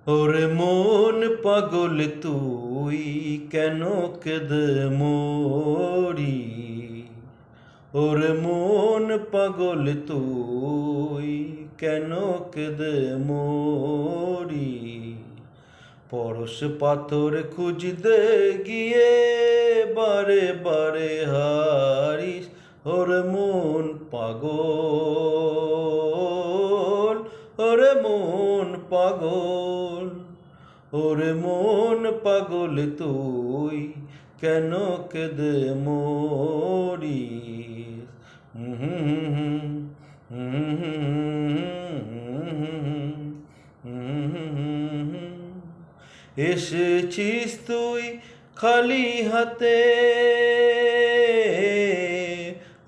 ওরে মন পাগল তুই কেন কেঁদে মরি। ওরে মন পাগল তুই কেন কেঁদে মরি। পরশ পাথর খুঁজতে গিয়ে বারে বারে হারিস। ওরে মন পাগল, ওরে মন পাগল, ওরে মন পাগল তুই কেন কেঁদে মরি। এসেছিস তুই খালি হাতে,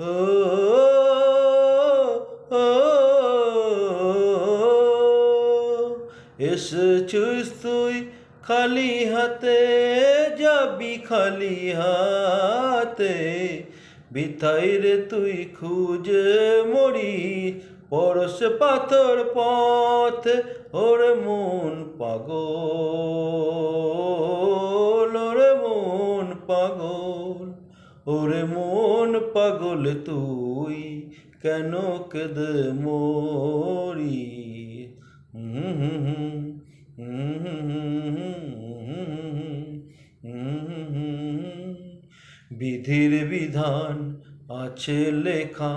ও ও এসেছিস তুই খালি হাতে, যাবি খালি হাতে। বিথাই রে তুই খুঁজে মরি পরশ পাথর পথ। ওরে মন পাগল, ওরে মন পাগল, ওরে মন পাগল তুই কেন কেঁদে মরি। বিধির বিধান আছে লেখা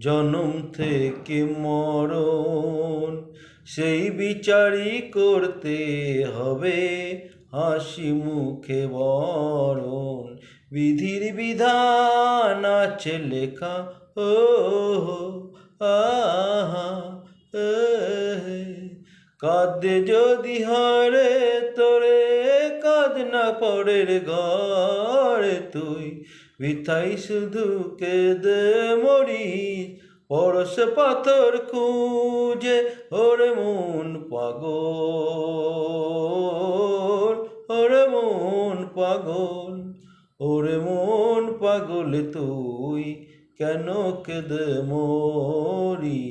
জনম থেকে মরণ, সেই বিচারই করতে হবে হাসি মুখে বরণ। বিধির বিধান আছে লেখা, ও আহা কাঁদে যদি হারে তোরে, কাঁদ না পরের ঘরে তুই। বিথাই শুধু কেঁদে মরি পরশ পাথর খুঁজে। ওরে মন পাগল, ওরে মন পাগল, ওরে মন পাগল তুই কেন কেঁদে মরি।